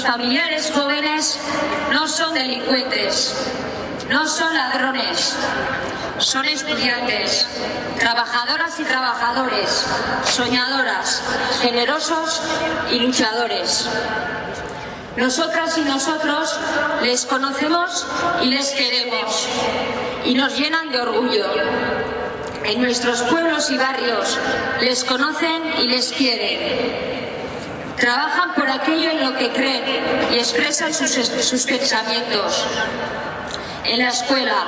familiares jóvenes no son delincuentes, no son ladrones, son estudiantes, trabajadoras y trabajadores, soñadoras, generosos y luchadores. Nosotras y nosotros les conocemos y les queremos y nos llenan de orgullo. En nuestros pueblos y barrios les conocen y les quieren. Trabajan por aquello en lo que creen y expresan sus pensamientos. En la escuela,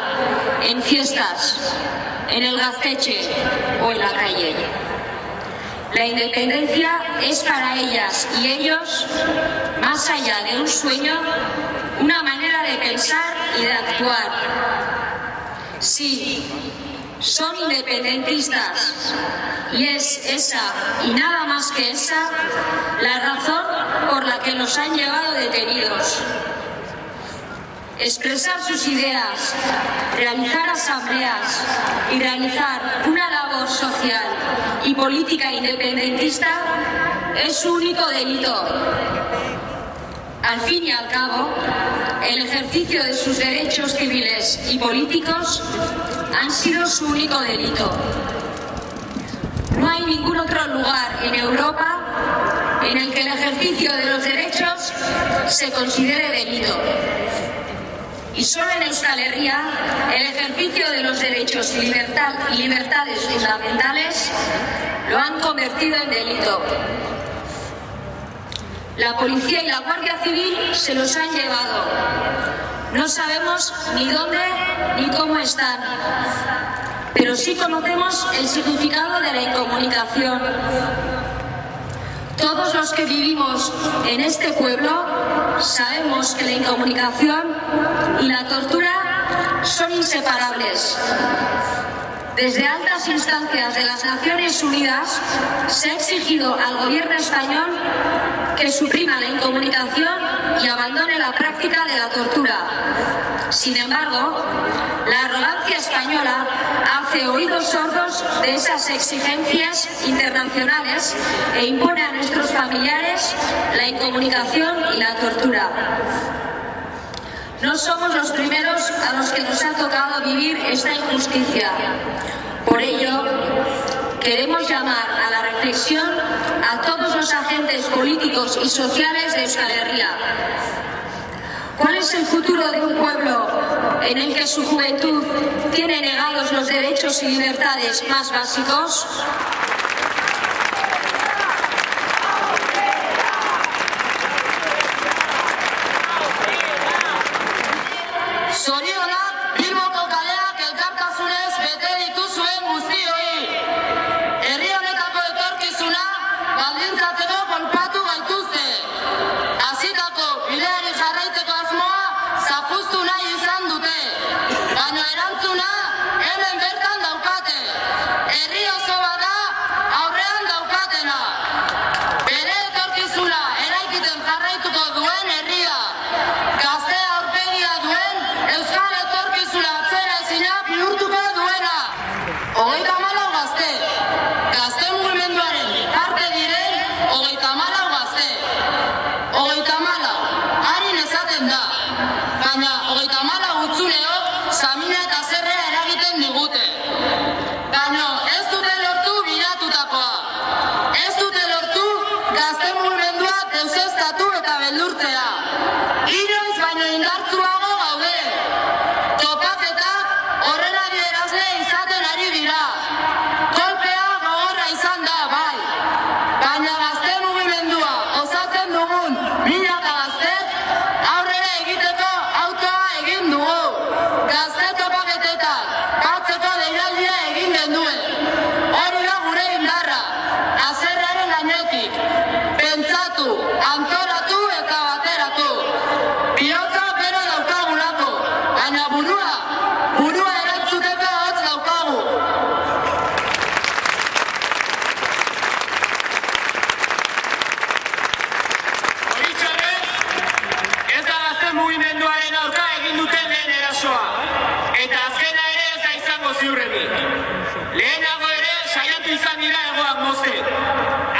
en fiestas, en el gazteche o en la calle. La independencia es para ellas y ellos, más allá de un sueño, una manera de pensar y de actuar. Sí, son independentistas y es esa y nada más que esa la razón por la que nos han llevado detenidos. Expresar sus ideas, realizar asambleas y realizar una labor social y política independentista es su único delito. Al fin y al cabo, el ejercicio de sus derechos civiles y políticos han sido su único delito. No hay ningún otro lugar en Europa en el que el ejercicio de los derechos se considere delito. Y solo en Euskal Herria el ejercicio de los derechos y libertades fundamentales lo han convertido en delito. La policía y la Guardia Civil se los han llevado. No sabemos ni dónde ni cómo están, pero sí conocemos el significado de la incomunicación. Todos los que vivimos en este pueblo sabemos que la incomunicación y la tortura son inseparables. Desde altas instancias de las Naciones Unidas se ha exigido al gobierno español que suprima la incomunicación y abandone la práctica de la tortura. Sin embargo, la arrogancia española hace oídos sordos de esas exigencias internacionales e impone a nuestros familiares la incomunicación y la tortura. No somos los primeros a los que nos ha tocado vivir esta injusticia. Por ello, queremos llamar a la reflexión a todos los agentes políticos y sociales de Euskal Herria. ¿Cuál es el futuro de un pueblo en el que su juventud tiene negados los derechos y libertades más básicos?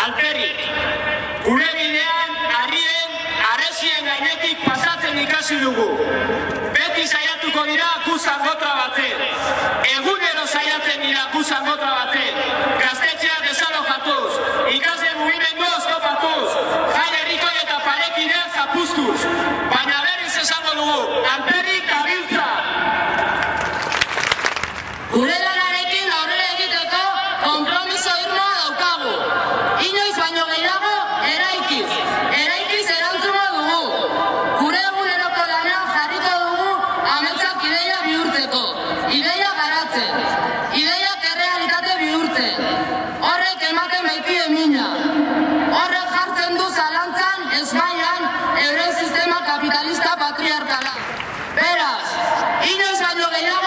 Alperik, gure bidean, harrien, arrez berezien gainetik pasatzen ikasi dugu. Beti saiatuko dira gu zangotra batzen. Egunero saiatzen dira gu zangotra batzen. Gaztetxeak desalojatuz, ikasle mugimendua oztopatuz, jai herrikoi eta parekideak zapuztuz. Baina berriz esango dugu, alperrik gabiltza. Gure lanarekin aurrera egiteko konpromiso irmoa daukagu. Inoiz baino gehiago eraikiz erantzungo dugu. Gure eguneroko lanean jarriko dugu ametsak ideia bihurtzeko. Ideia garatzen. Ideiak errealitate bihurtzen. Horrek ematen baitie mina. Horrek jartzen du zalantzan ezbaian euren sistema kapitalista patriarkala. Beraz, inoiz baino gehiago